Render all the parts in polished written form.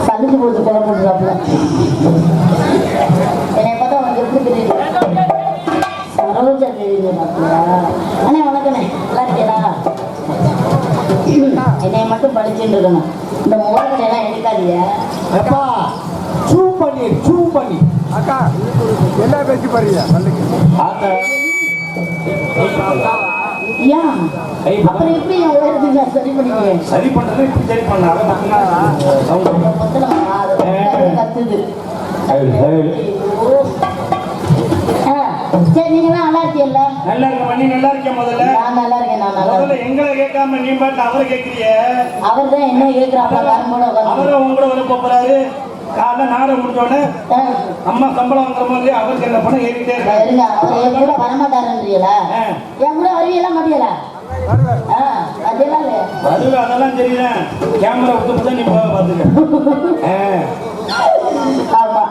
சலிச்சு போட்டு குழம்புறாப்புல என்னை பார்த்தா உனக்கு எப்படி தெரியுது? சரோஜா தெரியுது பாப்பியா? அண்ணே வணக்கண்ணே, நல்லா இருக்கேடா? என்னைய மட்டும் படிச்சுட்டு இருக்கணும். இந்த மோகனை எல்லாம் எடுக்காதீங்க. அக்கா என்ன பேசி பாருங்க அப்புறம் எப்படி என் உலகத்துக்கு நான் சரி பண்ணிக்கிறேன்? சரி பண்றது இப்படி சரி பண்ணாத கத்துது. சரி, நீங்களாம் நல்லா இருக்கீல்ல? நல்லா இருக்க. நீ நல்லா இருக்கியா? முதல்ல நான் நல்லா இருக்கேன். நான் நல்லா இருக்கேன். எங்களை கேட்காம நீ பாட்டு அவரை கேட்கிறிய. அவர் தான் என்ன கேட்கிறாப்ல? அவரை உங்களோட வர போறாரு. காலைல நாடகம் முடிஞ்சோடனே அம்மா சம்பளம் வாங்குற மாதிரி அவருக்கு என்ன பண்ண ஏறிட்டே இருங்க. அவர் என் கூட வரமாட்டாருன்றீங்களா? என் கூட வருவீங்களா மாட்டீங்களா? அதெல்லாம் தெரியல. கேமரா விட்டு நீ போக பாத்துக்க. ஆமா,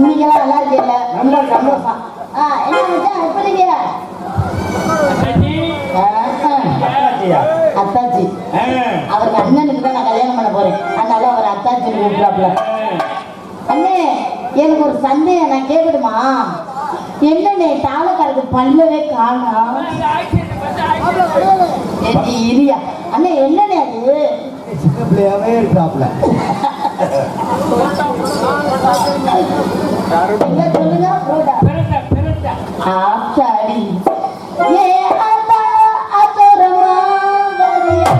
நீங்களாம் நல்லா இருக்கீங்களா? ரொம்ப சந்தோஷம். என்ன மச்சான் எப்ப நீங்க? அத்தாச்சி. அவருக்கு அண்ணனுக்கு தான் நான் கல்யாணம் பண்ண போறேன். அதனால அவர் அத்தாச்சி கூப்பிடாப்ல. அண்ணே, எனக்கு ஒரு சந்தேகம், நான் கேட்கணுமா? என்னண்ணே தாளக்காரருக்கு பல்லவே காணோம்? இரியா அண்ணே, என்னண்ணே அது? சின்ன பிள்ளையாவே இருக்காப்ல. சொல்லுங்க. ஆச்சாரி ஏ ஆத்தா அத்தரமா வரியா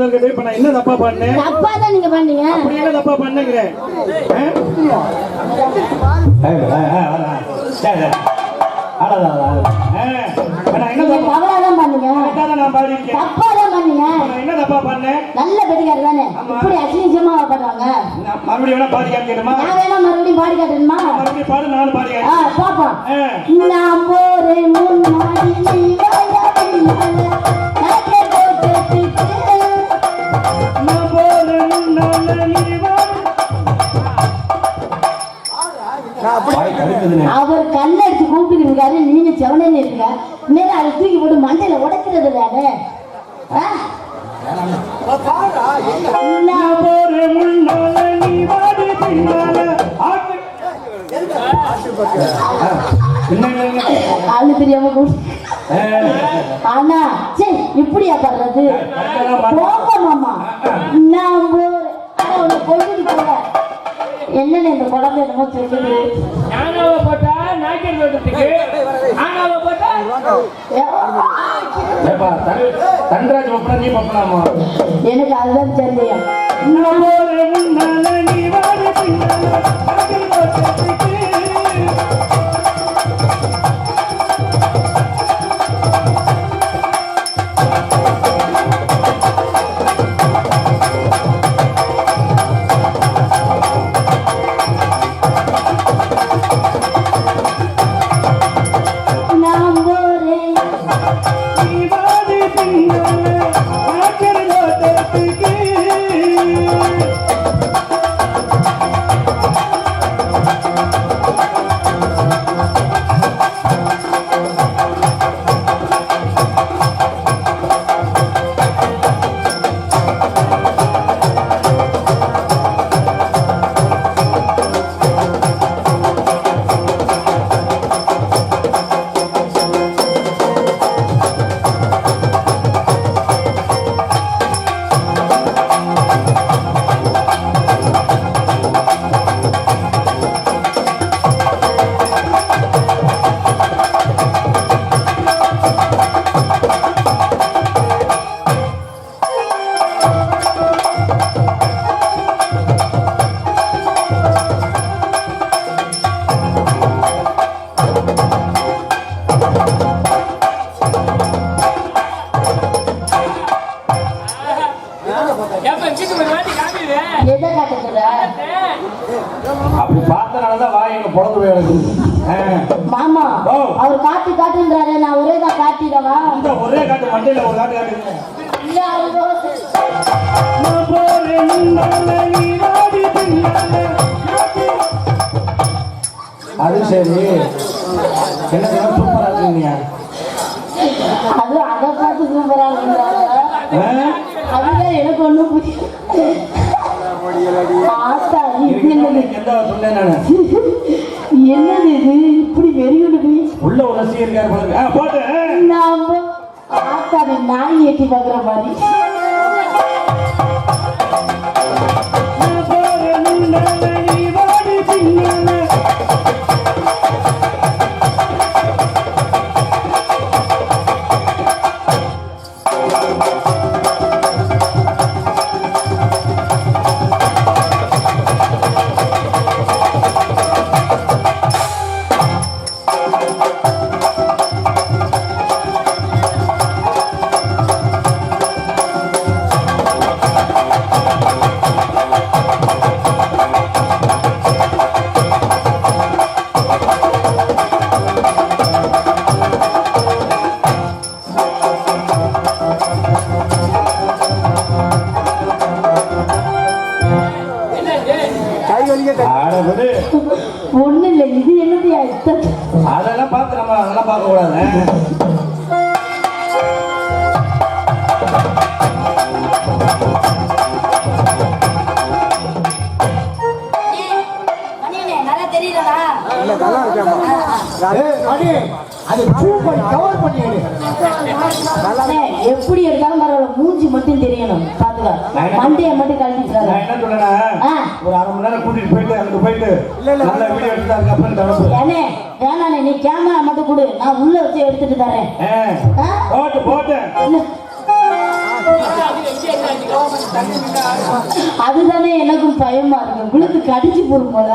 இருக்கட்டும். இப்ப நான் என்ன தப்பா பண்ணேன்? தப்பா தான் நீங்க பண்ணீங்க. அப்படி என்ன தப்பா பண்ணுங்கிறேன்? நான் என்ன நீங்க தப்பா தவறா தான் பண்ணீங்க. நான் பாடியிருக்கேன். தப்பா தான் பண்ணீங்க. நான் என்ன தப்பா பண்ணேன்? நல்ல பெட்டிக்கார தானே இப்படி அசிங்கமா பண்ணுவாங்க. நான் மறுபடியும் வேணா பாடி காமிக்கணுமா? நான் வேணா மறுபடியும் பாடி காட்டணுமா? மறுபடியும் பாடு, நானும் பாடி காமிக்கிறேன். பாப்போம். நான் போறேன் முன்னாடி நீ வாயா பின்னால நடக்க போட்டுட்டு நான் போறேன் முன்னால நீ வா. அவர் கல்ல எடுத்து கூப்பிட்டு இருக்காரு, நீங்க செவனே இருக்க மேல அதை தூக்கி போட்டு மண்டையில உடைக்கிறது தானே. நான் போறேன் முன்னால நீ வாடி பின்னால. ஆளு தெரியாம ஆனா சரி இப்படியா பண்றது? போங்க மாமா. நான் போறேன். ஆனா உன்னை கொண்டுட்டு போற என்னன்னு இந்த குழந்தை என்னமோ சொல்லுது. ஆனாவ போட்டா நாய்க்கர் தோட்டத்துக்கு ஆனாவ போட்டா தன்ராஜ் பப்பனா நீ பப்பனாமா? எனக்கு அதுதான் சந்தேகம். நான் போறேன் முன்னால நீ வாடி பின்னால நாய்க்கர் தோட்டத்துக்கு. நான் போறேன். நீ வாடி பின்னால நாய்க்கர் தோட்டத்துக்கு. எப்ப வீட்டு போய் வாட்டி காமிடுவே எதை காட்ட சொல்ற? அப்படி பார்த்தனாலதான் வாய் எங்க பொழந்து போய் எனக்கு. மாமா ஓ. அவர் காட்டு காட்டுன்றாரு, நான் ஒரே தான் காட்டிடவா? இந்த ஒரே காட்டு மண்டையில ஒரு காட்டு காட்டுங்க. இல்ல அவரு நான் போறேன் முன்னால நீ வாடி பின்னால. அது சரி, என்ன சூப்பரா இருக்கீங்க. அது அதை பார்த்து சூப்பரா அதுதான் எனக்கு ஒண்ணும் புரியல. ஆத்தா, இது என்னது? என்னது இது இப்படி வெறியோடு போய் உள்ள ஒரு ரசிகர் இருக்காரு பாருங்க. போட்டு நாம ஆத்தாவை நாய் ஏற்றி பார்க்குற மாதிரி. நான் போறேன் முன்னால நீ வாடி பின்னால. ஒண்ணு இல்லை, இது என்னது? அதெல்லாம் பார்த்து நம்ம அதெல்லாம் பார்க்க கூடாது. நல்லா தெரியலடா. அது கவர் பண்ணிடு. எப்படி எடுத்தாலும் பரவாயில்ல, மூஞ்சி மட்டும் தெரியணும். பாத்துக்க, மண்டையை மட்டும் கழட்டிக்கிறாங்க. நான் என்ன சொல்றேன்னா, ஒரு அரை மணி நேரம் கூட்டிட்டு போயிட்டு அங்க போயிட்டு நல்ல வீடியோ எடுத்து அதுக்கப்புறம் ஏனே வேணானே, நீ கேமரா மட்டும் கொடு, நான் உள்ள வச்சு எடுத்துட்டு தரேன். போட்டு போட்டு அதுதானே எனக்கும் பயமா இருக்கு. விழுந்து கடிச்சு போடும் போல.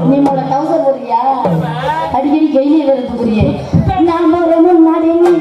நீ மோட டவுசர் போடுறியா? அடிக்கடி கையிலே வருதுக்குரிய நாம ரொம்ப நாடு நீ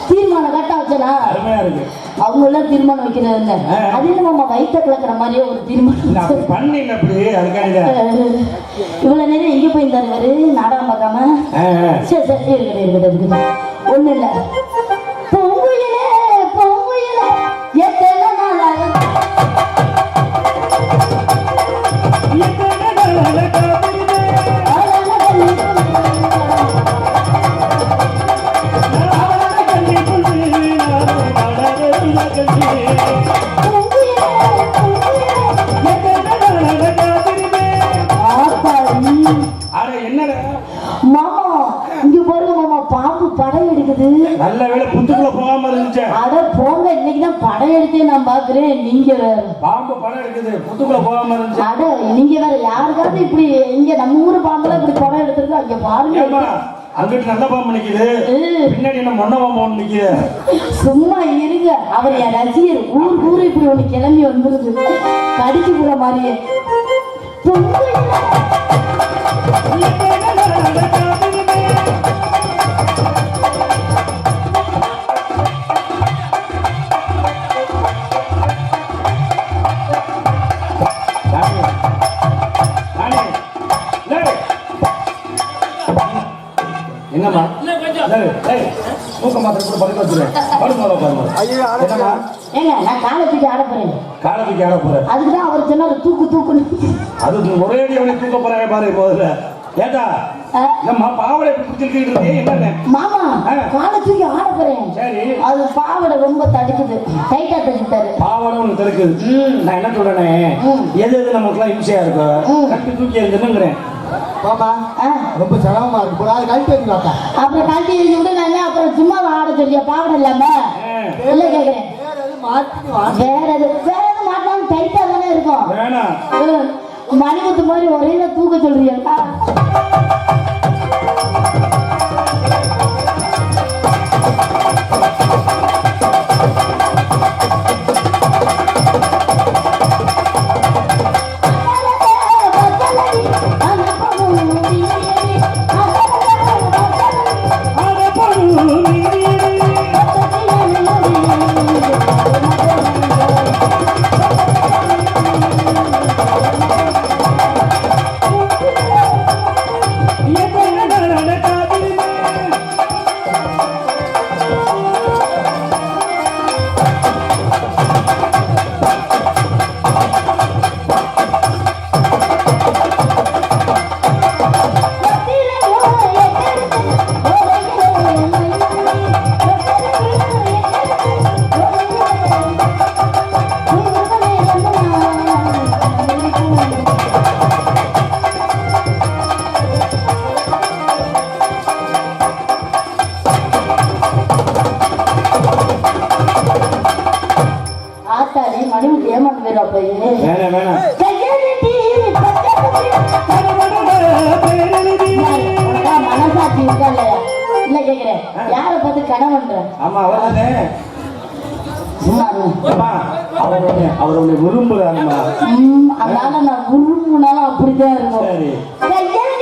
தீர்மானம் கட்ட வச்சனா அவங்க எல்லாம் தீர்மானம் வைக்கிறது அது நம்ம வயிற்ற கிளக்குற மாதிரியே ஒரு தீர்மானம் பண்ணல. அப்படி இவ்வளவு நேரம் எங்க போயிருந்தாரு இவரு நாடகம் பார்க்காம? சரி சரி இருக்கட்டும் ஒண்ணு இல்ல. பொங்குயிலே பொங்குயிலே எத்தனை நாளாக மாமா இங்க பாருங்க மாமா, பாம்பு படம் எடுக்குது. நல்ல வேளை புத்துக்குள்ள போகாம இருந்துச்சு. அட போங்க, இன்னைக்குதான் படம் எடுத்தே நான் பாக்குறேன். நீங்க வேற பாம்பு படம் எடுக்குது, புத்துக்குள்ள போகாம இருந்துச்சு. அட நீங்க வேற யாருக்காவது இப்படி இங்க நம்ம ஊரு பாம்புலாம் இப்படி படம் எடுத்துருக்கு. அங்க பாருங்க, அங்கிட்டு நல்ல பாம்பு நிக்குது, பின்னாடி என்ன மொன்ன பாம்பு ஒண்ணு நிக்குது. சும்மா இருங்க, அவர் என் ரசிகர். ஊரு இப்படி ஒண்ணு கிளம்பி வந்துருது, கடிச்சு கூட மாதிரியே. என்னம்மா தூக்க மாத்திரை கூட படுக்க வச்சுருவேன். என்னம்மா ஏங்க, நான் காலை தூக்கி ஆட போறேன். காலை தூக்கி ஆட போறேன். அதுக்குதான் அவர் சொன்னாரு தூக்கு தூக்குன்னு. அது ஒரே அவனை தூக்க போறாங்க பாரு. முதல்ல ஏட்டா நம்ம பாவடை பிடிச்சிட்டு இருக்கே என்ன மாமா, காலை தூக்கி ஆட போறேன். சரி, அது பாவடை ரொம்ப தடுக்குது, டைட்டா தடுக்கிட்டாரு. பாவடை ஒன்று தடுக்குது. நான் என்ன சொல்றேனே, எது எது நமக்குலாம் இம்சையா இருக்கும் கட்டி தூக்கி எறிஞ்சுங்கிறேன். மாமா ரொம்ப சிரமமா இருக்கு போல, அது கழித்து வைக்கலாக்கா. அப்புறம் கழட்டி எழுதி விட்டு நான் அப்புறம் சும்மா ஆட சொல்லியா பாவடை இல்லாம இல்ல கேக்குறேன். வேற எது மாட்டாலும் டைட்டா தானே இருக்கும். வேணாம், மணிமுத்து மாதிரி ஒரே தூக்க சொல்றியா? நீ மணிமுட்டி ஏமாந்து போயிடுவா போய் வேணாம் வேணாம் கையெழுதி மனசாட்சி இருக்கா இல்லையா இல்ல கேக்குறேன் யார பார்த்து கணவன்ற ஆமா அவர் தானே சும்மா இரு. அம்மா அவர் உன்னை விரும்புறாங்கம்மா அதனால நான் விரும்புனாலும் அப்படிதான் இருக்கும் சரி கையெழுதி